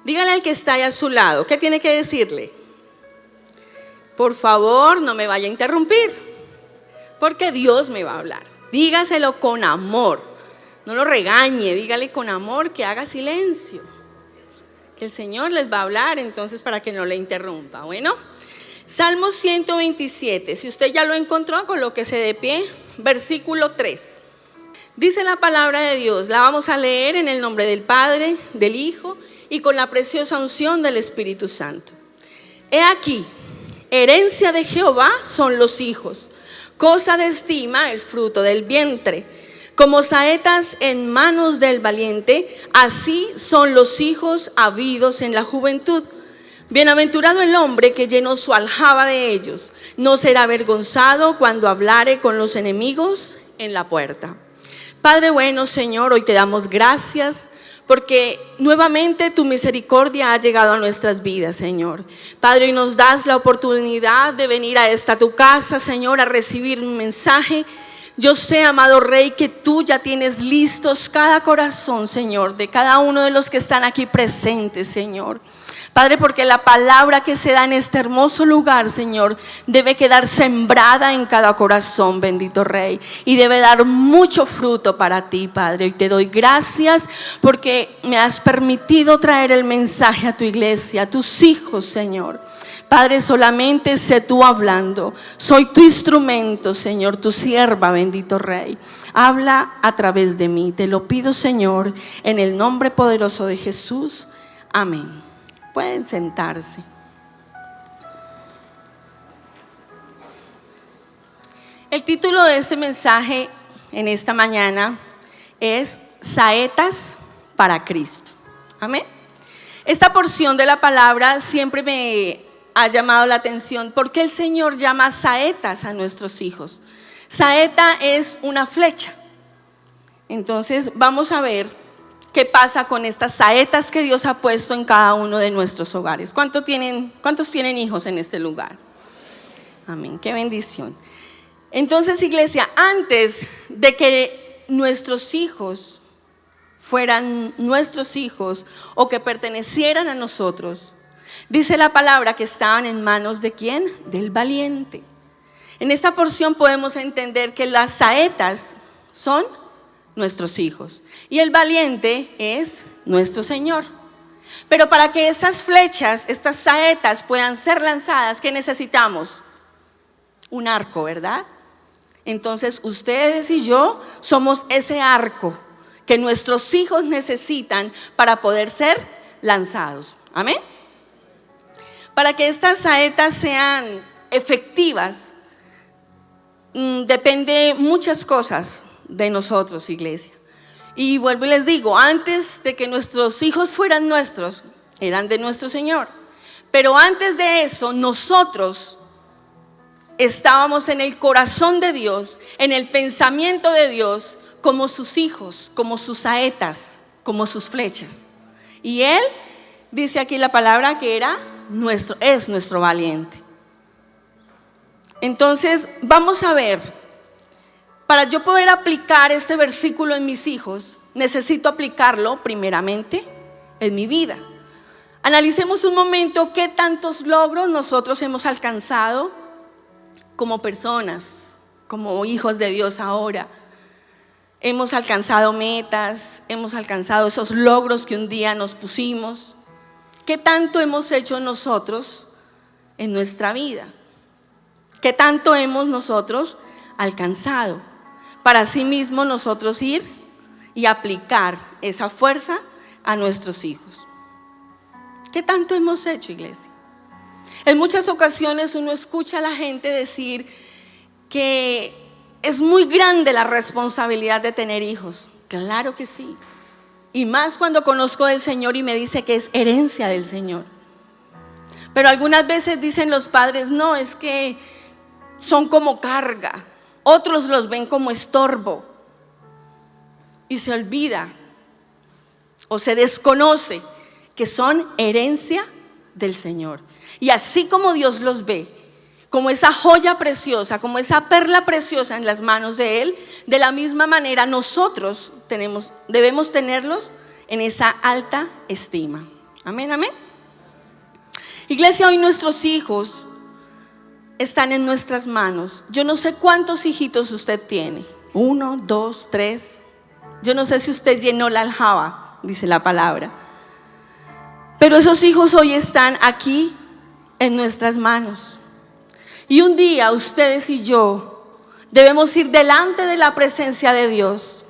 Dígale al que está ahí a su lado, ¿qué tiene que decirle? Por favor, no me vaya a interrumpir, porque Dios me va a hablar. Dígaselo con amor, no lo regañe, dígale con amor que haga silencio, que el Señor les va a hablar, entonces para que no le interrumpa. Bueno, Salmo 127, si usted ya lo encontró, colóquese de pie, versículo 3. Dice la palabra de Dios, la vamos a leer en el nombre del Padre, del Hijo y con la preciosa unción del Espíritu Santo. He aquí, herencia de Jehová son los hijos, cosa de estima el fruto del vientre. Como saetas en manos del valiente, así son los hijos habidos en la juventud. Bienaventurado el hombre que llenó su aljaba de ellos, no será avergonzado cuando hablare con los enemigos en la puerta. Padre bueno, Señor, hoy te damos gracias porque nuevamente tu misericordia ha llegado a nuestras vidas, Señor. Padre, y nos das la oportunidad de venir a esta tu casa, Señor, a recibir un mensaje. Yo sé, amado Rey, que tú ya tienes listos cada corazón, Señor, de cada uno de los que están aquí presentes, Señor. Padre, porque la palabra que se da en este hermoso lugar, Señor, debe quedar sembrada en cada corazón, bendito Rey, y debe dar mucho fruto para ti, Padre. Y te doy gracias porque me has permitido traer el mensaje a tu iglesia, a tus hijos, Señor. Padre, solamente sé tú hablando. Soy tu instrumento, Señor, tu sierva, bendito Rey. Habla a través de mí. Te lo pido, Señor, en el nombre poderoso de Jesús. Amén. Pueden sentarse. El título de este mensaje en esta mañana es Saetas para Cristo. Amén. Esta porción de la palabra siempre me ha llamado la atención porque el Señor llama saetas a nuestros hijos. Saeta es una flecha. Entonces vamos a ver qué pasa con estas saetas que Dios ha puesto en cada uno de nuestros hogares. ¿Cuántos tienen hijos en este lugar? Amén, qué bendición. Entonces, iglesia, antes de que nuestros hijos fueran nuestros hijos o que pertenecieran a nosotros, dice la palabra que estaban en manos ¿de quién? Del valiente. En esta porción podemos entender que las saetas son nuestros hijos y el valiente es nuestro Señor. Pero para que esas flechas, estas saetas puedan ser lanzadas, ¿qué necesitamos? Un arco, ¿verdad? Entonces ustedes y yo somos ese arco que nuestros hijos necesitan para poder ser lanzados. Amén. Para que estas saetas sean efectivas, depende muchas cosas de nosotros, iglesia. Y vuelvo y les digo, antes de que nuestros hijos fueran nuestros, eran de nuestro Señor. Pero antes de eso, nosotros estábamos en el corazón de Dios, en el pensamiento de Dios, como sus hijos, como sus saetas, como sus flechas. Y Él, dice aquí la palabra, que es nuestro valiente. Entonces, vamos a ver. Para yo poder aplicar este versículo en mis hijos, necesito aplicarlo primeramente en mi vida. Analicemos un momento qué tantos logros nosotros hemos alcanzado como personas, como hijos de Dios ahora. Hemos alcanzado metas, hemos alcanzado esos logros que un día nos pusimos. ¿Qué tanto hemos hecho nosotros en nuestra vida? ¿Qué tanto hemos nosotros alcanzado? Para sí mismo nosotros ir y aplicar esa fuerza a nuestros hijos. ¿Qué tanto hemos hecho, iglesia? En muchas ocasiones uno escucha a la gente decir que es muy grande la responsabilidad de tener hijos. Claro que sí. Y más cuando conozco del Señor y me dice que es herencia del Señor. Pero algunas veces dicen los padres, no, es que son como carga. Otros los ven como estorbo y se olvida o se desconoce que son herencia del Señor. Y así como Dios los ve, como esa joya preciosa, como esa perla preciosa en las manos de Él, de la misma manera nosotros debemos tenerlos en esa alta estima. Amén, amén. Iglesia, hoy nuestros hijos están en nuestras manos. Yo no sé cuántos hijitos usted tiene. 1, 2, 3. Yo no sé si usted llenó la aljaba, dice la palabra. Pero esos hijos hoy están aquí en nuestras manos. Y un día ustedes y yo debemos ir delante de la presencia de Dios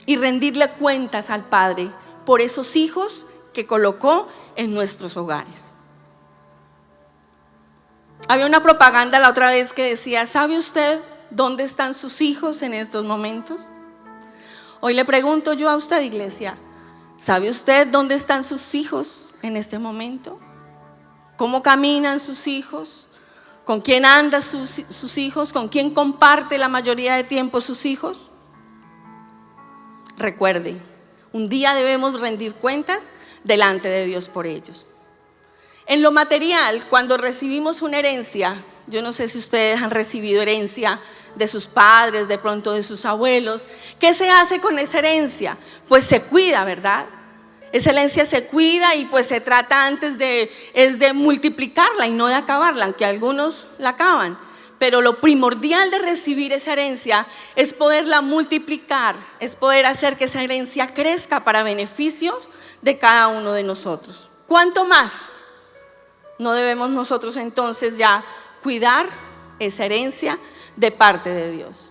y rendirle cuentas al Padre por esos hijos que colocó en nuestros hogares. Había una propaganda la otra vez que decía: ¿sabe usted dónde están sus hijos en estos momentos? Hoy le pregunto yo a usted, iglesia, ¿sabe usted dónde están sus hijos en este momento? ¿Cómo caminan sus hijos? ¿Con quién andan sus hijos? ¿Con quién comparte la mayoría de tiempo sus hijos? Recuerde, un día debemos rendir cuentas delante de Dios por ellos. En lo material, cuando recibimos una herencia, yo no sé si ustedes han recibido herencia de sus padres, de pronto de sus abuelos. ¿Qué se hace con esa herencia? Pues se cuida, ¿verdad? Esa herencia se cuida y pues se trata antes de multiplicarla y no de acabarla, aunque algunos la acaban. Pero lo primordial de recibir esa herencia es poderla multiplicar, es poder hacer que esa herencia crezca para beneficios de cada uno de nosotros. ¿Cuánto más no debemos nosotros entonces ya cuidar esa herencia de parte de Dios?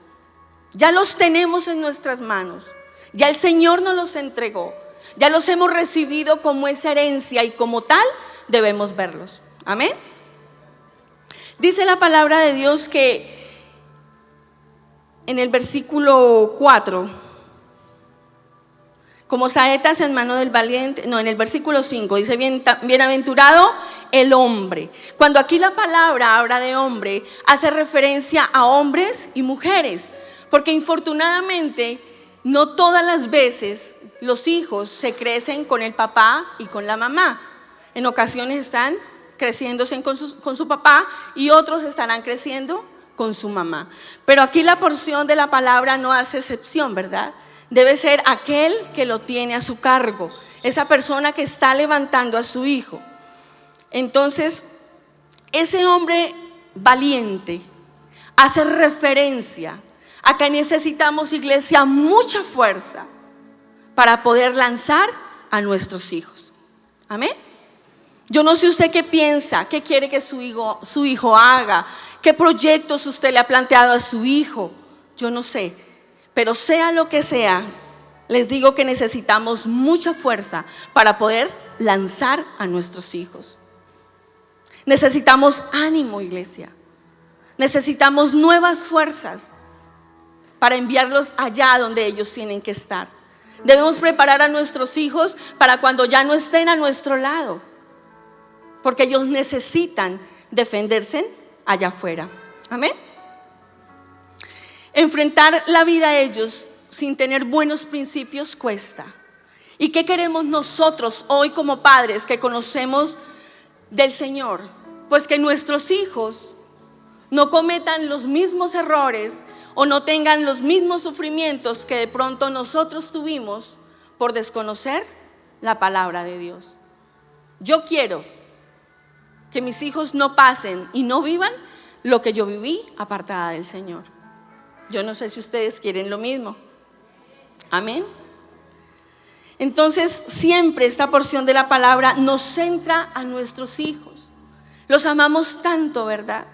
Ya los tenemos en nuestras manos, ya el Señor nos los entregó, ya los hemos recibido como esa herencia y como tal debemos verlos. Amén. Dice la palabra de Dios que en el versículo 4, como saetas en mano del valiente, no, en el versículo 5 dice: bienaventurado el hombre. Cuando aquí la palabra habla de hombre, hace referencia a hombres y mujeres, porque infortunadamente no todas las veces los hijos se crecen con el papá y con la mamá. En ocasiones están creciéndose con su papá y otros estarán creciendo con su mamá. Pero aquí la porción de la palabra no hace excepción, ¿verdad? Debe ser aquel que lo tiene a su cargo, esa persona que está levantando a su hijo. Entonces, ese hombre valiente hace referencia a que necesitamos, iglesia, mucha fuerza para poder lanzar a nuestros hijos. Amén. Yo no sé usted qué piensa, qué quiere que su hijo haga, qué proyectos usted le ha planteado a su hijo. Yo no sé. Pero sea lo que sea, les digo que necesitamos mucha fuerza para poder lanzar a nuestros hijos. Necesitamos ánimo, iglesia. Necesitamos nuevas fuerzas para enviarlos allá donde ellos tienen que estar. Debemos preparar a nuestros hijos para cuando ya no estén a nuestro lado, porque ellos necesitan defenderse allá afuera. Amén. Enfrentar la vida a ellos sin tener buenos principios cuesta. ¿Y qué queremos nosotros hoy como padres que conocemos del Señor? Pues que nuestros hijos no cometan los mismos errores o no tengan los mismos sufrimientos que de pronto nosotros tuvimos por desconocer la palabra de Dios. Yo quiero que mis hijos no pasen y no vivan lo que yo viví apartada del Señor. Yo no sé si ustedes quieren lo mismo. Amén. Entonces, siempre esta porción de la palabra nos centra a nuestros hijos. Los amamos tanto, ¿verdad?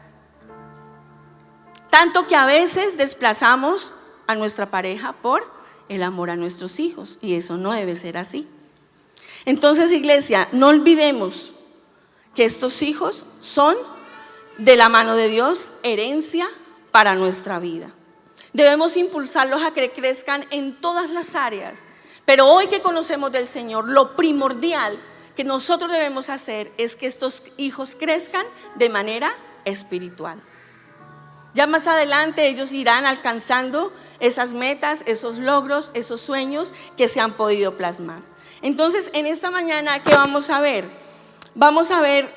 Tanto que a veces desplazamos a nuestra pareja por el amor a nuestros hijos. Y eso no debe ser así. Entonces, iglesia, no olvidemos que estos hijos son de la mano de Dios, herencia para nuestra vida. Debemos impulsarlos a que crezcan en todas las áreas. Pero hoy que conocemos del Señor, lo primordial que nosotros debemos hacer es que estos hijos crezcan de manera espiritual. Ya más adelante ellos irán alcanzando esas metas, esos logros, esos sueños que se han podido plasmar. Entonces, en esta mañana, ¿qué vamos a ver? Vamos a ver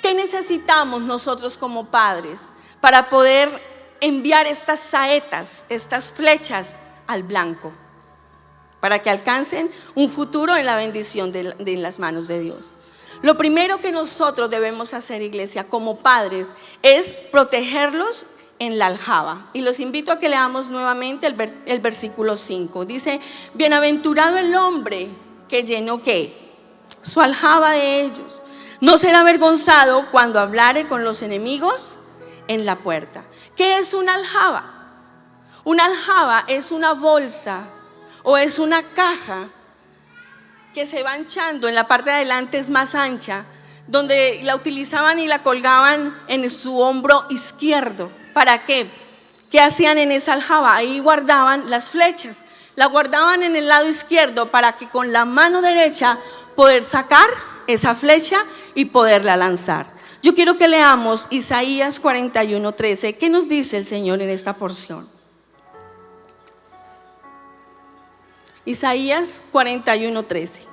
qué necesitamos nosotros como padres para poder enviar estas saetas, estas flechas al blanco. para que alcancen un futuro en la bendición de las manos de Dios. Lo primero que nosotros debemos hacer, iglesia, como padres, es protegerlos en la aljaba. Y los invito a que leamos nuevamente el versículo 5. Dice: bienaventurado el hombre que llenó ¿qué? Su aljaba de ellos. No será avergonzado cuando hablare con los enemigos en la puerta. ¿Qué es una aljaba? Una aljaba es una bolsa o es una caja que se va anchando, en la parte de adelante es más ancha, donde la utilizaban y la colgaban en su hombro izquierdo. ¿Para qué? ¿Qué hacían en esa aljaba? Ahí guardaban las flechas, la guardaban en el lado izquierdo para que con la mano derecha poder sacar esa flecha y poderla lanzar. Yo quiero que leamos Isaías 41:13. ¿Qué nos dice el Señor en esta porción? Isaías 41:13.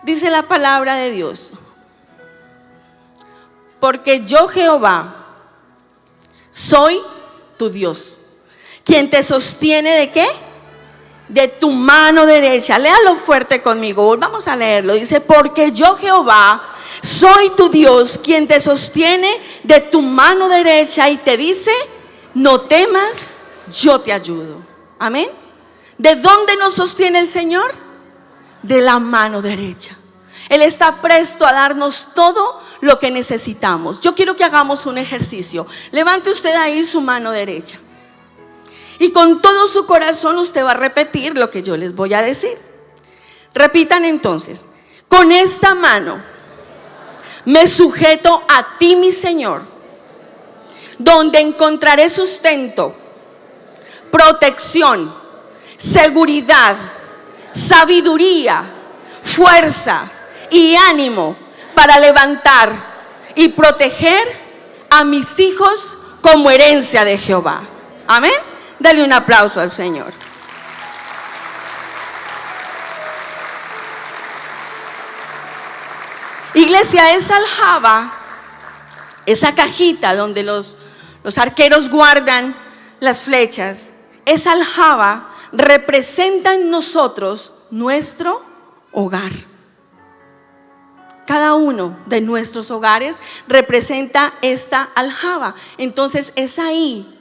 Dice la palabra de Dios: porque yo, Jehová, soy tu Dios, quien te sostiene ¿de qué? De tu mano derecha. Léalo fuerte conmigo, volvamos a leerlo. Dice: porque yo, Jehová, soy tu Dios, quien te sostiene de tu mano derecha y te dice: no temas, yo te ayudo. Amén. ¿De dónde nos sostiene el Señor? De la mano derecha. Él está presto a darnos todo lo que necesitamos. Yo quiero que hagamos un ejercicio. Levante usted ahí su mano derecha y con todo su corazón usted va a repetir lo que yo les voy a decir. Repitan entonces: con esta mano me sujeto a ti, mi Señor, donde encontraré sustento, protección, seguridad, sabiduría, fuerza y ánimo para levantar y proteger a mis hijos como herencia de Jehová. Amén. Dale un aplauso al Señor. Iglesia, esa aljaba, esa cajita donde los arqueros guardan las flechas, esa aljaba representa en nosotros nuestro hogar. Cada uno de nuestros hogares representa esta aljaba. Entonces es ahí,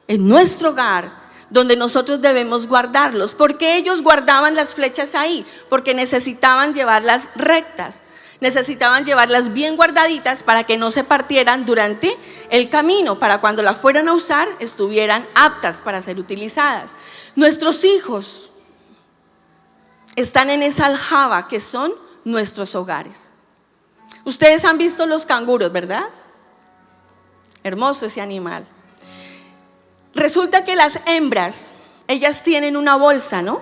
en nuestro hogar, donde nosotros debemos guardarlos. ¿Por qué ellos guardaban las flechas ahí? Porque necesitaban llevarlas rectas, necesitaban llevarlas bien guardaditas para que no se partieran durante el camino, para cuando las fueran a usar estuvieran aptas para ser utilizadas. Nuestros hijos están en esa aljaba que son nuestros hogares. Ustedes han visto los canguros, ¿verdad? Hermoso ese animal. Resulta que las hembras, ellas tienen una bolsa, ¿no?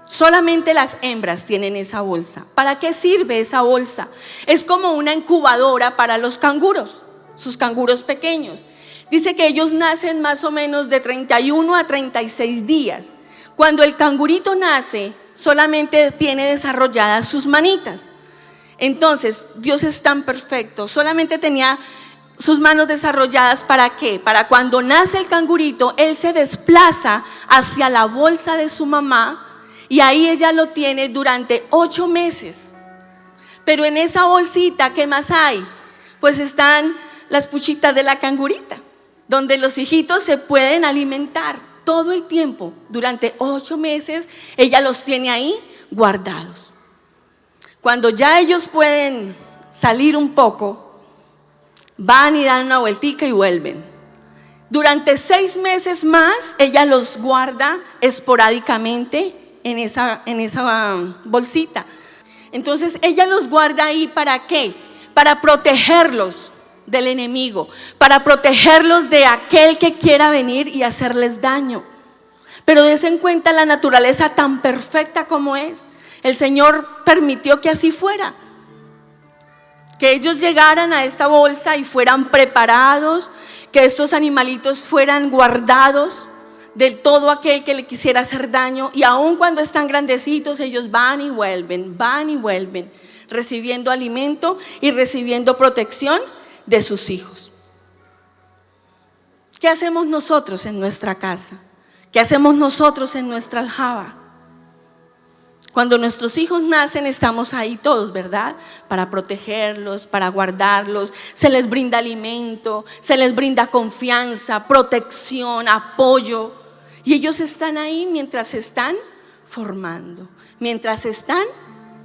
Solamente las hembras tienen esa bolsa. ¿Para qué sirve esa bolsa? Es como una incubadora para los canguros, sus canguros pequeños. Dice que ellos nacen más o menos de 31 a 36 días. Cuando el cangurito nace, solamente tiene desarrolladas sus manitas. Entonces, Dios es tan perfecto, solamente tenía sus manos desarrolladas. ¿Para qué? Para cuando nace el cangurito, él se desplaza hacia la bolsa de su mamá y ahí ella lo tiene durante 8 meses. Pero en esa bolsita, ¿qué más hay? Pues están las puchitas de la cangurita, donde los hijitos se pueden alimentar todo el tiempo. Durante 8 meses, ella los tiene ahí guardados. Cuando ya ellos pueden salir un poco, van y dan una vueltica y vuelven. Durante 6 meses más, ella los guarda esporádicamente en esa bolsita. Entonces ella los guarda ahí, ¿para qué? Para protegerlos del enemigo, para protegerlos de aquel que quiera venir y hacerles daño. Pero dense en cuenta la naturaleza tan perfecta como es. El Señor permitió que así fuera, que ellos llegaran a esta bolsa y fueran preparados, que estos animalitos fueran guardados del todo aquel que le quisiera hacer daño. Y aun cuando están grandecitos, ellos van y vuelven, recibiendo alimento y recibiendo protección de sus hijos. ¿Qué hacemos nosotros en nuestra casa? ¿Qué hacemos nosotros en nuestra aljaba? Cuando nuestros hijos nacen estamos ahí todos, ¿verdad? Para protegerlos, para guardarlos, se les brinda alimento, se les brinda confianza, protección, apoyo. Y ellos están ahí mientras se están formando, mientras están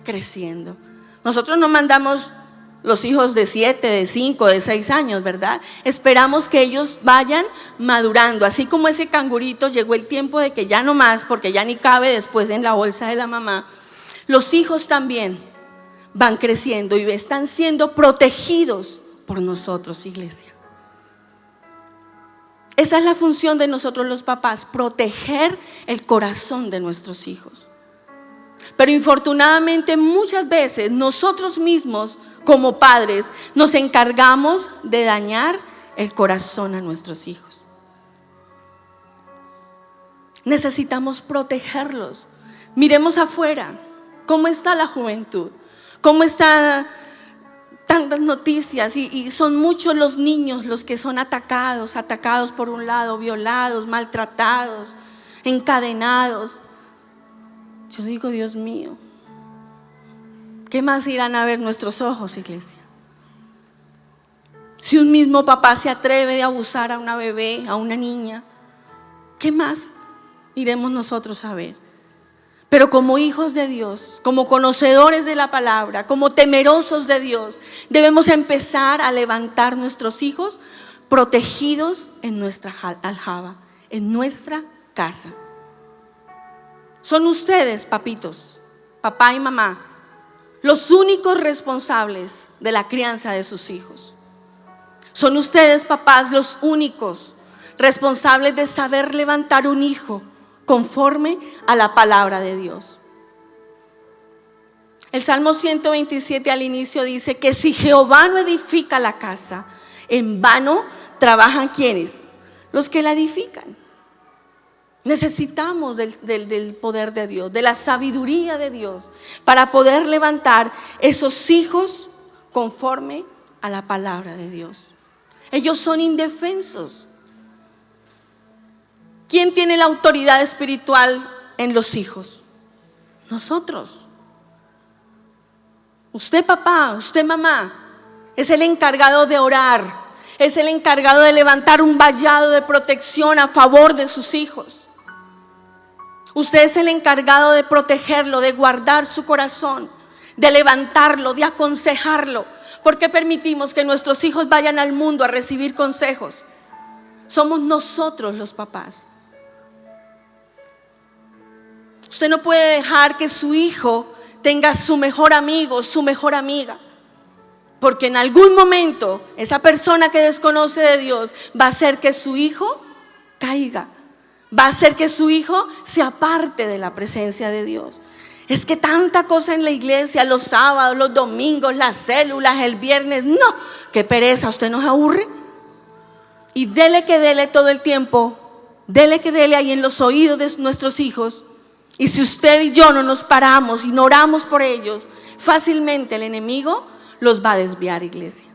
creciendo. Nosotros no mandamos los hijos de 7, de 5, de 6 años, ¿verdad? Esperamos que ellos vayan madurando. Así como ese cangurito llegó el tiempo de que ya no más, porque ya ni cabe después en la bolsa de la mamá. Los hijos también van creciendo y están siendo protegidos por nosotros, iglesia. Esa es la función de nosotros los papás, proteger el corazón de nuestros hijos. Pero infortunadamente muchas veces nosotros mismos como padres nos encargamos de dañar el corazón a nuestros hijos. Necesitamos protegerlos. Miremos afuera, ¿cómo está la juventud? ¿Cómo están tantas noticias? Y son muchos los niños los que son atacados por un lado, violados, maltratados, encadenados. Yo digo, Dios mío, ¿qué más irán a ver nuestros ojos, iglesia? Si un mismo papá se atreve a abusar a una bebé, a una niña, ¿qué más iremos nosotros a ver? Pero como hijos de Dios, como conocedores de la palabra, como temerosos de Dios, debemos empezar a levantar nuestros hijos protegidos en nuestra aljaba, en nuestra casa. Son ustedes, papitos, papá y mamá, los únicos responsables de la crianza de sus hijos. Son ustedes, papás, los únicos responsables de saber levantar un hijo conforme a la palabra de Dios. El Salmo 127 al inicio dice que si Jehová no edifica la casa, en vano trabajan ¿quiénes? Los que la edifican. Necesitamos del poder de Dios, de la sabiduría de Dios, para poder levantar esos hijos conforme a la palabra de Dios. Ellos son indefensos. ¿Quién tiene la autoridad espiritual en los hijos? Nosotros. Usted, papá, usted, mamá, es el encargado de orar, es el encargado de levantar un vallado de protección a favor de sus hijos. Usted es el encargado de protegerlo, de guardar su corazón, de levantarlo, de aconsejarlo. ¿Por qué permitimos que nuestros hijos vayan al mundo a recibir consejos? Somos nosotros los papás. Usted no puede dejar que su hijo tenga su mejor amigo, su mejor amiga, porque en algún momento esa persona que desconoce de Dios va a hacer que su hijo caiga. Va a hacer que su hijo se aparte de la presencia de Dios. Es que tanta cosa en la iglesia, los sábados, los domingos, las células, el viernes. No, qué pereza, ¿usted nos aburre? Y dele que dele todo el tiempo, dele que dele ahí en los oídos de nuestros hijos. Y si usted y yo no nos paramos y no oramos por ellos, fácilmente el enemigo los va a desviar, iglesia.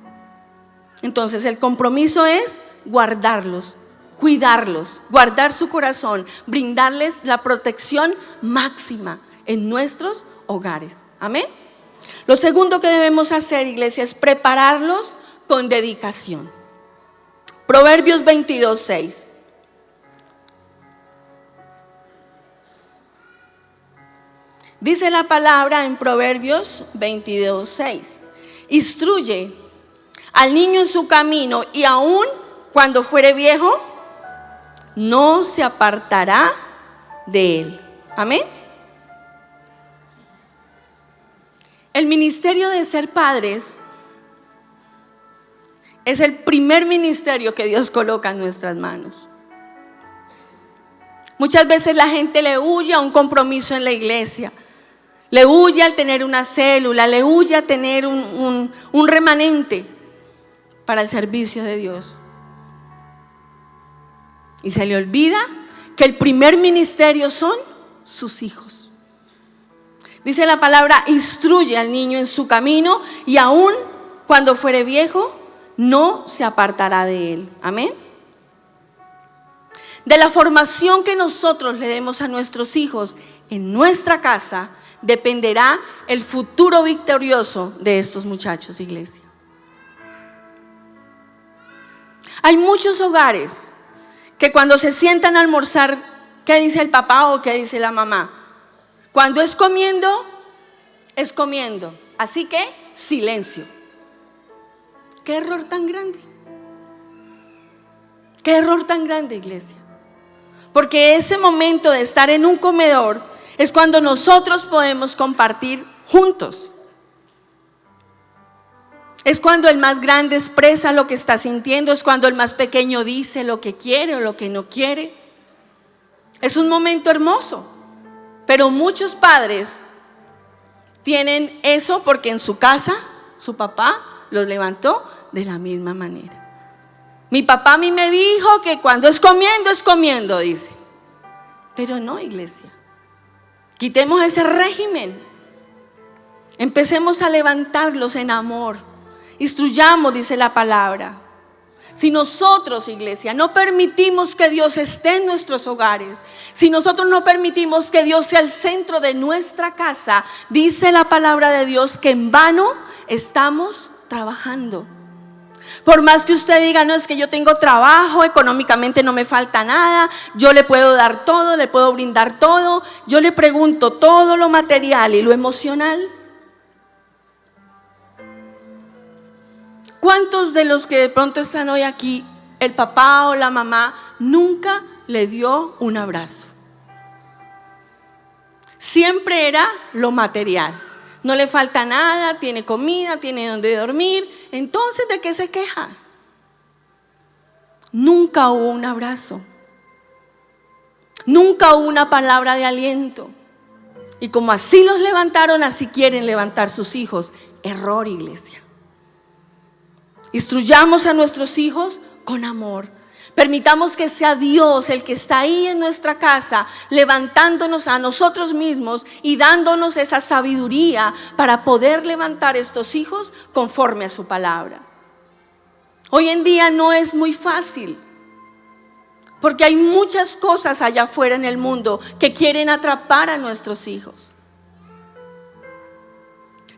Entonces el compromiso es guardarlos, cuidarlos, guardar su corazón, brindarles la protección máxima en nuestros hogares. Amén. Lo segundo que debemos hacer, iglesia, es prepararlos con dedicación. Proverbios 22:6. Dice la palabra en Proverbios 22:6. Instruye al niño en su camino y aun cuando fuere viejo, no se apartará de él. Amén. El ministerio de ser padres es el primer ministerio que Dios coloca en nuestras manos. Muchas veces la gente le huye a un compromiso en la iglesia, le huye al tener una célula, le huye a tener un remanente para el servicio de Dios. Y se le olvida que el primer ministerio son sus hijos. Dice la palabra, instruye al niño en su camino y aun cuando fuere viejo, no se apartará de él. Amén. De la formación que nosotros le demos a nuestros hijos en nuestra casa, dependerá el futuro victorioso de estos muchachos, iglesia. Hay muchos hogares que cuando se sientan a almorzar, ¿qué dice el papá o qué dice la mamá? Cuando es comiendo, es comiendo. Así que, silencio. ¿Qué error tan grande? ¿Qué error tan grande, iglesia? Porque ese momento de estar en un comedor es cuando nosotros podemos compartir juntos. Es cuando el más grande expresa lo que está sintiendo, es cuando el más pequeño dice lo que quiere o lo que no quiere. Es un momento hermoso, pero muchos padres tienen eso porque en su casa su papá los levantó de la misma manera. Mi papá a mí me dijo que cuando es comiendo, dice. Pero no, iglesia. Quitemos ese régimen. Empecemos a levantarlos en amor. Instruyamos, dice la palabra. Si nosotros, iglesia, no permitimos que Dios esté en nuestros hogares, si nosotros no permitimos que Dios sea el centro de nuestra casa, dice la palabra de Dios que en vano estamos trabajando. Por más que usted diga, no, es que yo tengo trabajo, económicamente no me falta nada, yo le puedo dar todo, le puedo brindar todo. Yo le pregunto, todo lo material y lo emocional. ¿Cuántos de los que de pronto están hoy aquí, el papá o la mamá nunca le dio un abrazo? Siempre era lo material. No le falta nada, tiene comida, tiene donde dormir. Entonces, ¿de qué se queja? Nunca hubo un abrazo. Nunca hubo una palabra de aliento. Y como así los levantaron, así quieren levantar sus hijos. Error, iglesia. Instruyamos a nuestros hijos con amor. Permitamos que sea Dios el que está ahí en nuestra casa, levantándonos a nosotros mismos y dándonos esa sabiduría para poder levantar estos hijos conforme a su palabra. Hoy en día no es muy fácil, porque hay muchas cosas allá afuera en el mundo que quieren atrapar a nuestros hijos.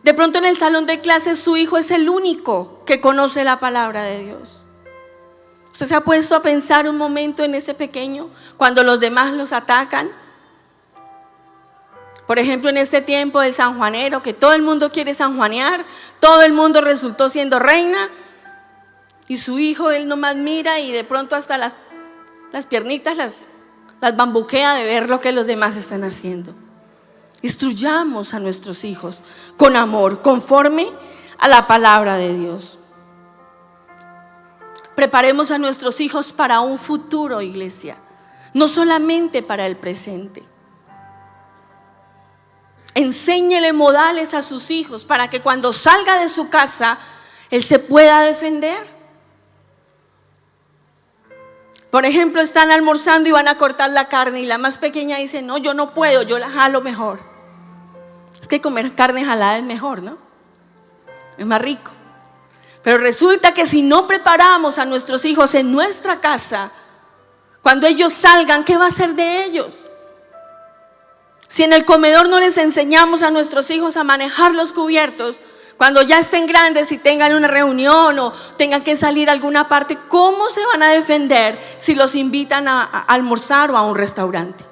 De pronto en el salón de clases su hijo es el único que conoce la palabra de Dios. ¿Usted se ha puesto a pensar un momento en ese pequeño cuando los demás los atacan? Por ejemplo, en este tiempo del sanjuanero, que todo el mundo quiere sanjuanear, todo el mundo resultó siendo reina, y su hijo, él nomás mira y de pronto hasta las piernitas las bambuquea de ver lo que los demás están haciendo. Instruyamos a nuestros hijos con amor, conforme a la palabra de Dios. Preparemos a nuestros hijos para un futuro, iglesia, no solamente para el presente. Enséñele modales a sus hijos para que cuando salga de su casa, él se pueda defender. Por ejemplo, están almorzando y van a cortar la carne y la más pequeña dice, no, yo no puedo, yo la jalo mejor. Es que comer carne jalada es mejor, ¿no? Es más rico. Pero resulta que si no preparamos a nuestros hijos en nuestra casa, cuando ellos salgan, ¿qué va a ser de ellos? Si en el comedor no les enseñamos a nuestros hijos a manejar los cubiertos, cuando ya estén grandes y tengan una reunión o tengan que salir a alguna parte, ¿cómo se van a defender si los invitan a almorzar o a un restaurante?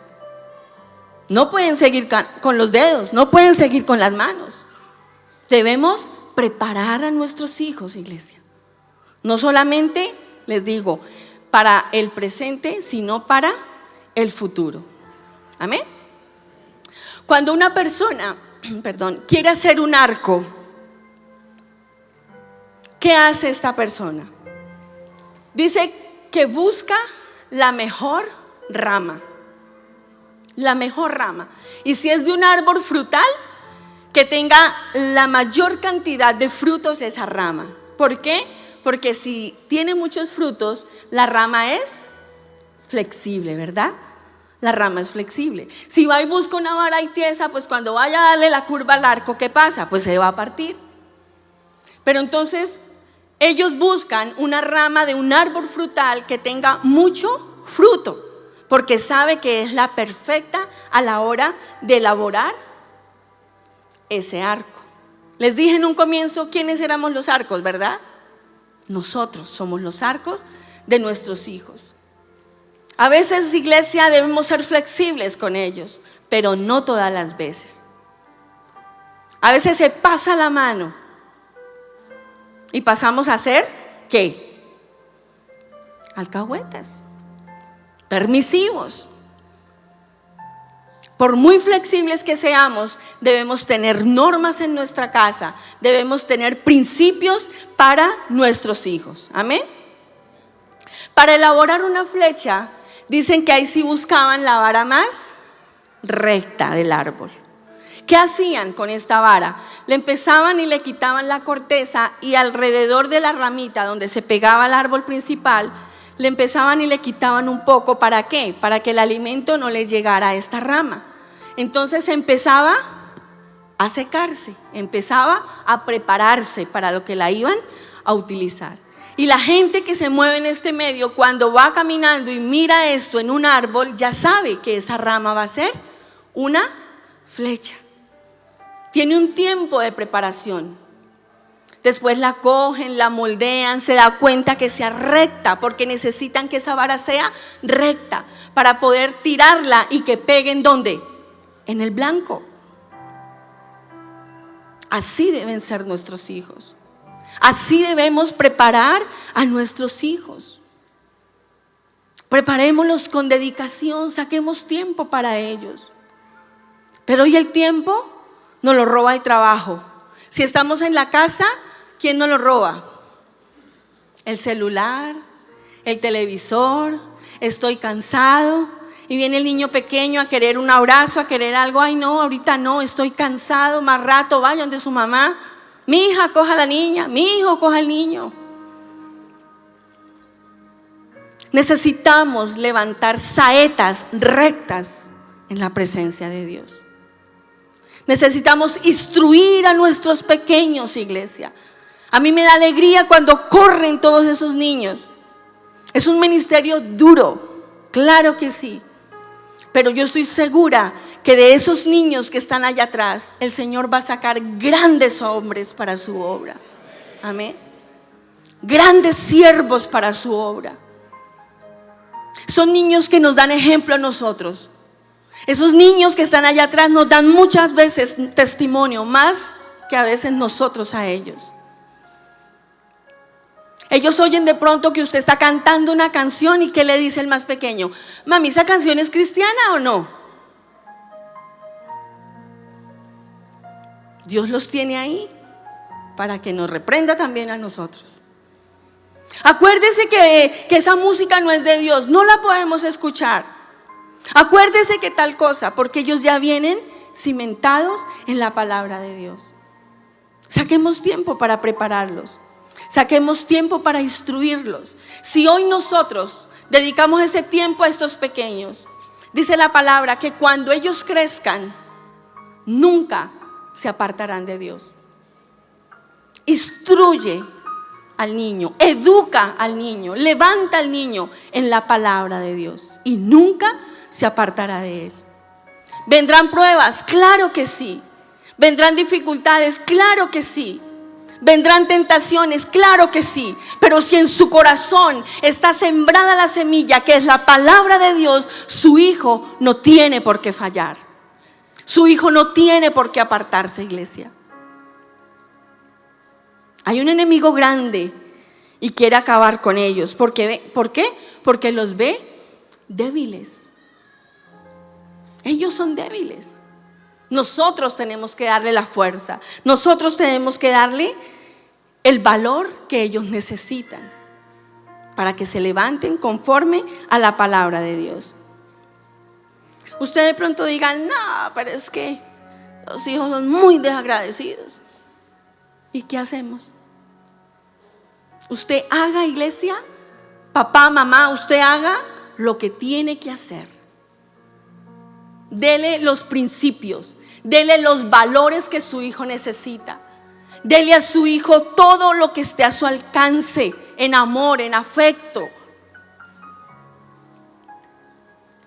No pueden seguir con los dedos, no pueden seguir con las manos. Debemos preparar a nuestros hijos, iglesia. No solamente, les digo, para el presente, sino para el futuro. Amén. Cuando una persona, quiere hacer un arco, ¿qué hace esta persona? Dice que busca la mejor rama. La mejor rama. Y si es de un árbol frutal, que tenga la mayor cantidad de frutos esa rama. ¿Por qué? Porque si tiene muchos frutos, la rama es flexible, ¿verdad? La rama es flexible. Si va y busca una vara y tiesa, pues cuando vaya a darle la curva al arco, ¿qué pasa? Pues se va a partir. Pero entonces ellos buscan una rama de un árbol frutal que tenga mucho fruto, porque sabe que es la perfecta a la hora de elaborar ese arco. Les dije en un comienzo quiénes éramos los arcos, ¿verdad? Nosotros somos los arcos de nuestros hijos. A veces, iglesia, debemos ser flexibles con ellos, pero no todas las veces. A veces se pasa la mano y pasamos a ser, ¿qué? Alcahuetas, permisivos. Por muy flexibles que seamos, debemos tener normas en nuestra casa, debemos tener principios para nuestros hijos. Amén. Para elaborar una flecha, dicen que ahí sí buscaban la vara más recta del árbol. ¿Qué hacían con esta vara? Le empezaban y le quitaban la corteza y alrededor de la ramita donde se pegaba al árbol principal, le empezaban y le quitaban un poco. ¿Para qué? Para que el alimento no le llegara a esta rama. Entonces empezaba a secarse, empezaba a prepararse para lo que la iban a utilizar. Y la gente que se mueve en este medio, cuando va caminando y mira esto en un árbol, ya sabe que esa rama va a ser una flecha. Tiene un tiempo de preparación. Después la cogen, la moldean, se da cuenta que sea recta, porque necesitan que esa vara sea recta para poder tirarla y que pegue ¿en dónde? En el blanco. Así deben ser nuestros hijos. Así debemos preparar a nuestros hijos. Preparémoslos con dedicación, saquemos tiempo para ellos. Pero hoy el tiempo nos lo roba el trabajo. Si estamos en la casa, ¿quién nos lo roba? El celular, el televisor, estoy cansado. Y viene el niño pequeño a querer un abrazo, a querer algo. Ay no, ahorita no, estoy cansado, más rato, vayan de su mamá. Mi hija coja a la niña, mi hijo coja al niño. Necesitamos levantar saetas rectas en la presencia de Dios. Necesitamos instruir a nuestros pequeños, iglesia. A mí me da alegría cuando corren todos esos niños. Es un ministerio duro, claro que sí. Pero yo estoy segura que de esos niños que están allá atrás, el Señor va a sacar grandes hombres para su obra. Amén. Grandes siervos para su obra. Son niños que nos dan ejemplo a nosotros. Esos niños que están allá atrás nos dan muchas veces testimonio, más que a veces nosotros a ellos. Ellos oyen de pronto que usted está cantando una canción y ¿qué le dice el más pequeño? Mami, ¿esa canción es cristiana o no? Dios los tiene ahí para que nos reprenda también a nosotros. Acuérdese que esa música no es de Dios, no la podemos escuchar. Acuérdese que tal cosa, porque ellos ya vienen cimentados en la palabra de Dios. Saquemos tiempo para prepararlos. Saquemos tiempo para instruirlos. Si hoy nosotros dedicamos ese tiempo a estos pequeños, dice la palabra que cuando ellos crezcan, nunca se apartarán de Dios. Instruye al niño, educa al niño, levanta al niño en la palabra de Dios y nunca se apartará de él. ¿Vendrán pruebas? Claro que sí. ¿Vendrán dificultades? Claro que sí. ¿Vendrán tentaciones? Claro que sí. Pero si en su corazón está sembrada la semilla que es la palabra de Dios, su hijo no tiene por qué fallar. Su hijo no tiene por qué apartarse, iglesia. Hay un enemigo grande y quiere acabar con ellos. ¿Por qué? Porque los ve débiles. Ellos son débiles. Nosotros tenemos que darle la fuerza. Nosotros tenemos que darle el valor que ellos necesitan para que se levanten conforme a la palabra de Dios. Usted de pronto diga, no, pero es que los hijos son muy desagradecidos. ¿Y qué hacemos? Usted haga, iglesia, papá, mamá, usted haga lo que tiene que hacer. Dele los principios, dele los valores que su hijo necesita. Dele a su hijo todo lo que esté a su alcance, en amor, en afecto.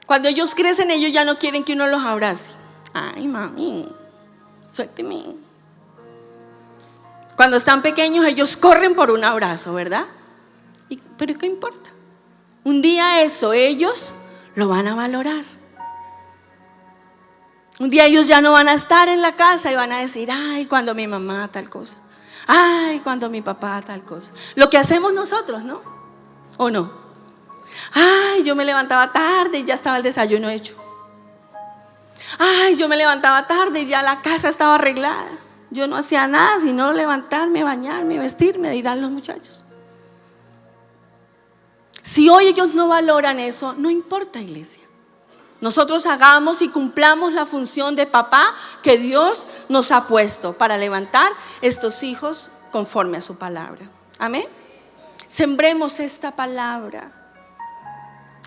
Cuando ellos crecen, ellos ya no quieren que uno los abrace. Ay, mami, suélteme. Cuando están pequeños ellos corren por un abrazo, ¿verdad? ¿Pero qué importa? Un día eso ellos lo van a valorar. Un día ellos ya no van a estar en la casa y van a decir, ay, cuando mi mamá tal cosa, ay, cuando mi papá tal cosa. Lo que hacemos nosotros, ¿no? ¿O no? Ay, yo me levantaba tarde y ya estaba el desayuno hecho. Ay, yo me levantaba tarde y ya la casa estaba arreglada. Yo no hacía nada sino levantarme, bañarme, vestirme, dirán los muchachos. Si hoy ellos no valoran eso, no importa, iglesia. Nosotros hagamos y cumplamos la función de papá que Dios nos ha puesto para levantar estos hijos conforme a su palabra. Amén. Sembremos esta palabra.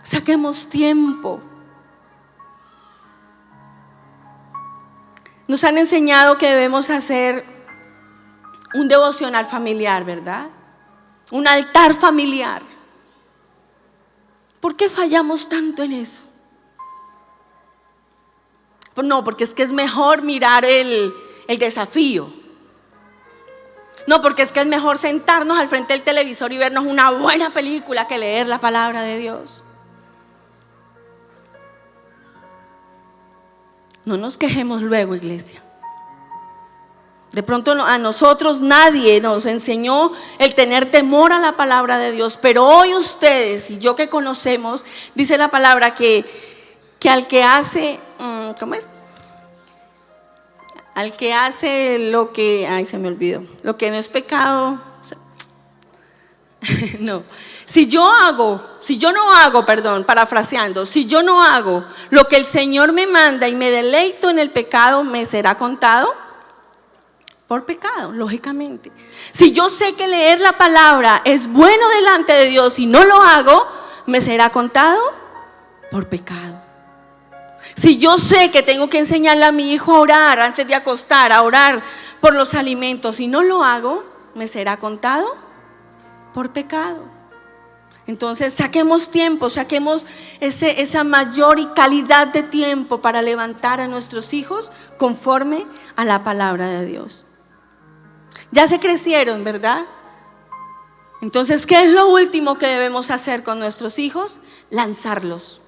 Saquemos tiempo. Nos han enseñado que debemos hacer un devocional familiar, ¿verdad? Un altar familiar. ¿Por qué fallamos tanto en eso? No, porque es que es mejor mirar el desafío. No, porque es que es mejor sentarnos al frente del televisor y vernos una buena película que leer la palabra de Dios. No nos quejemos luego, iglesia. De pronto a nosotros nadie nos enseñó el tener temor a la palabra de Dios, pero hoy ustedes y yo que conocemos, dice la palabra que al que hace, ¿cómo es? Al que hace lo que, ay, se me olvidó, lo que no es pecado, no. Si yo no hago, parafraseando, si yo no hago lo que el Señor me manda y me deleito en el pecado, ¿me será contado? Por pecado, lógicamente. Si yo sé que leer la palabra es bueno delante de Dios y no lo hago, ¿me será contado? Por pecado. Si yo sé que tengo que enseñarle a mi hijo a orar antes de acostar, a orar por los alimentos y no lo hago, ¿me será contado? Por pecado. Entonces saquemos tiempo, saquemos esa mayor y calidad de tiempo para levantar a nuestros hijos conforme a la palabra de Dios. Ya se crecieron, ¿verdad? Entonces, ¿qué es lo último que debemos hacer con nuestros hijos? Lanzarlos.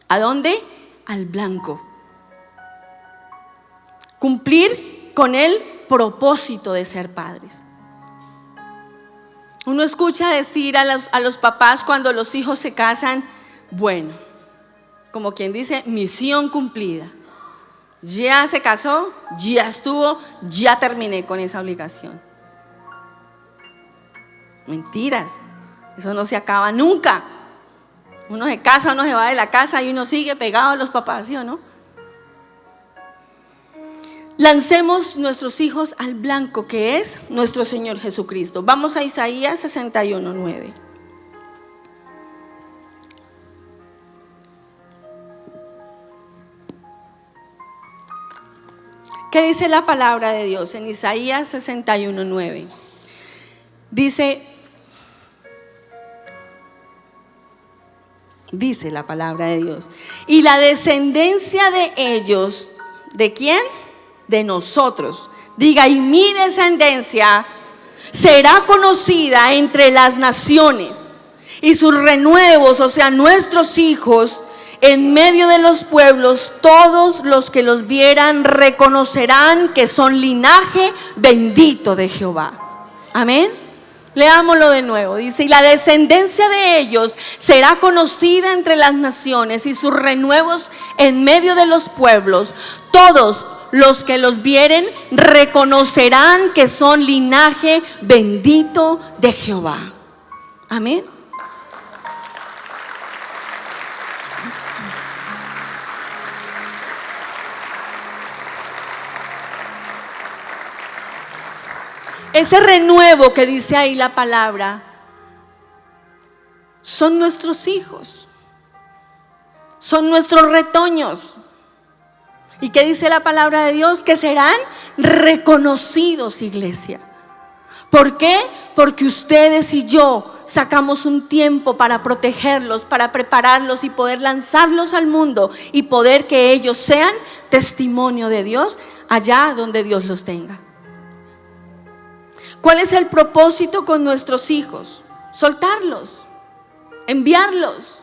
¿A dónde? Al blanco. Cumplir con el propósito de ser padres. Uno escucha decir a los papás cuando los hijos se casan, bueno, como quien dice, misión cumplida. Ya se casó, ya estuvo, ya terminé con esa obligación. Mentiras, eso no se acaba nunca. Uno se casa, uno se va de la casa y uno sigue pegado a los papás, ¿sí o no? Lancemos nuestros hijos al blanco que es nuestro Señor Jesucristo. Vamos a Isaías 61:9. ¿Qué dice la palabra de Dios en Isaías 61:9? Dice la palabra de Dios: y la descendencia de ellos, ¿de quién? De nosotros. Diga, y mi descendencia será conocida entre las naciones, y sus renuevos, o sea, nuestros hijos, en medio de los pueblos. Todos los que los vieran reconocerán que son linaje bendito de Jehová. Amén. Leámoslo de nuevo. Dice: y la descendencia de ellos será conocida entre las naciones, y sus renuevos en medio de los pueblos. Todos los que los vieren reconocerán que son linaje bendito de Jehová. Amén. Ese renuevo que dice ahí la palabra son nuestros hijos, son nuestros retoños. ¿Y qué dice la palabra de Dios? Que serán reconocidos, iglesia. ¿Por qué? Porque ustedes y yo sacamos un tiempo para protegerlos, para prepararlos y poder lanzarlos al mundo y poder que ellos sean testimonio de Dios allá donde Dios los tenga. ¿Cuál es el propósito con nuestros hijos? Soltarlos, enviarlos.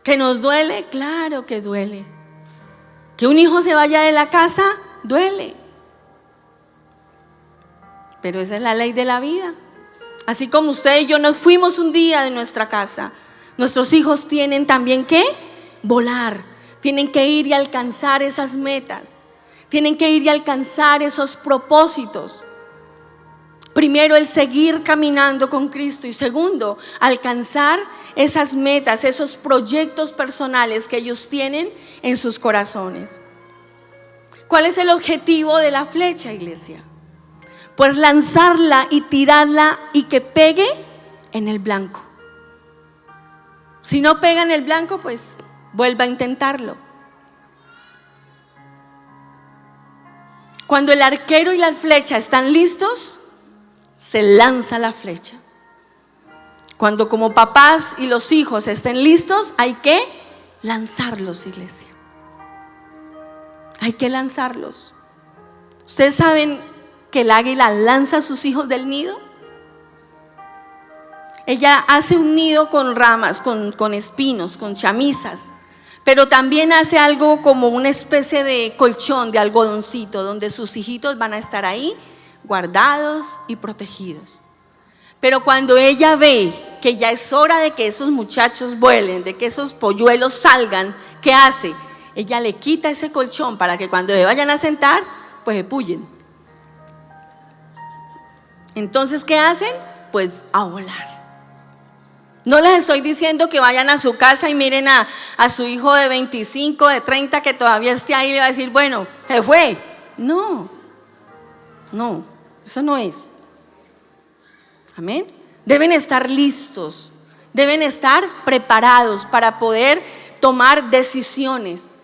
¿Que nos duele? Claro que duele. Que un hijo se vaya de la casa, duele. Pero esa es la ley de la vida. Así como usted y yo nos fuimos un día de nuestra casa, nuestros hijos tienen también que volar, tienen que ir y alcanzar esas metas, tienen que ir y alcanzar esos propósitos. Primero, el seguir caminando con Cristo, y segundo, alcanzar esas metas, esos proyectos personales que ellos tienen en sus corazones. ¿Cuál es el objetivo de la flecha, iglesia? Pues lanzarla y tirarla y que pegue en el blanco. Si no pega en el blanco, pues vuelva a intentarlo. Cuando el arquero y la flecha están listos, se lanza la flecha. Cuando como papás y los hijos estén listos, hay que lanzarlos, iglesia. Hay que lanzarlos. ¿Ustedes saben que el águila lanza a sus hijos del nido? Ella hace un nido con ramas, con espinos, con chamisas, pero también hace algo como una especie de colchón de algodoncito, donde sus hijitos van a estar ahí guardados y protegidos. Pero cuando ella ve que ya es hora de que esos muchachos vuelen, de que esos polluelos salgan, ¿qué hace? Ella le quita ese colchón para que cuando se vayan a sentar, pues se pullen. Entonces, ¿qué hacen? Pues a volar. No les estoy diciendo que vayan a su casa y miren a su hijo de 25, de 30 que todavía esté ahí y le va a decir, bueno, se fue. No, eso no es. Amén. Deben estar listos, deben estar preparados para poder tomar decisiones,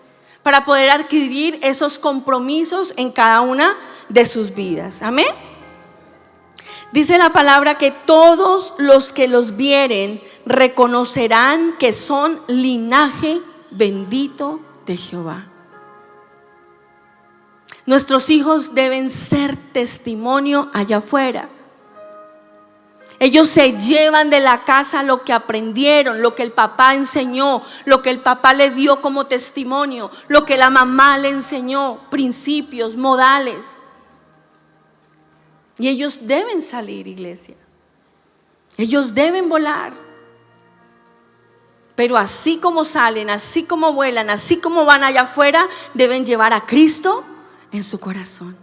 para poder adquirir esos compromisos en cada una de sus vidas. Amén. Dice la palabra que todos los que los vieren reconocerán que son linaje bendito de Jehová. Nuestros hijos deben ser testimonio allá afuera. Ellos se llevan de la casa lo que aprendieron, lo que el papá enseñó, lo que el papá le dio como testimonio, lo que la mamá le enseñó, principios, modales. Y ellos deben salir, iglesia. Ellos deben volar. Pero así como salen, así como vuelan, así como van allá afuera, deben llevar a Cristo en su corazón.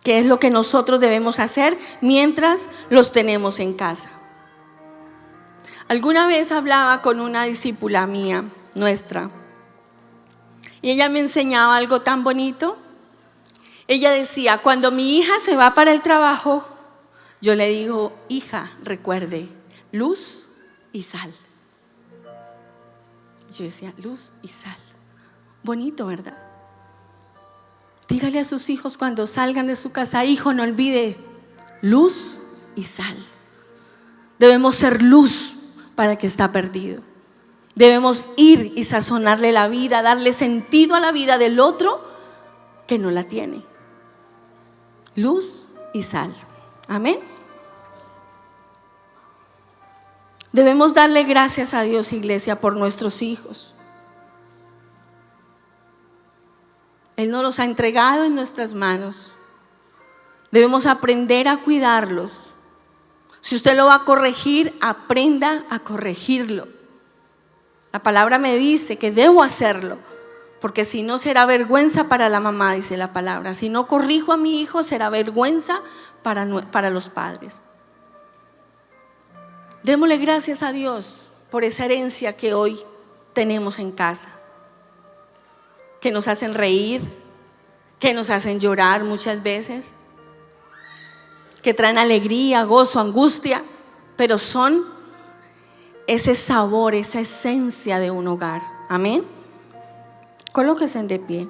¿Qué es lo que nosotros debemos hacer mientras los tenemos en casa? Alguna vez hablaba con una discípula mía, nuestra, y ella me enseñaba algo tan bonito. Ella decía, cuando mi hija se va para el trabajo, yo le digo, hija, recuerde, luz y sal. Yo decía, luz y sal. Bonito, ¿verdad? Dígale a sus hijos cuando salgan de su casa, hijo, no olvide, luz y sal. Debemos ser luz para el que está perdido. Debemos ir y sazonarle la vida, darle sentido a la vida del otro que no la tiene. Luz y sal. Amén. Debemos darle gracias a Dios, iglesia, por nuestros hijos. Él nos los ha entregado en nuestras manos. Debemos aprender a cuidarlos. Si usted lo va a corregir, aprenda a corregirlo. La palabra me dice que debo hacerlo, porque si no será vergüenza para la mamá, dice la palabra. Si no corrijo a mi hijo, será vergüenza para los padres. Démosle gracias a Dios por esa herencia que hoy tenemos en casa, que nos hacen reír, que nos hacen llorar muchas veces, que traen alegría, gozo, angustia, pero son ese sabor, esa esencia de un hogar. Amén. Colóquense de pie.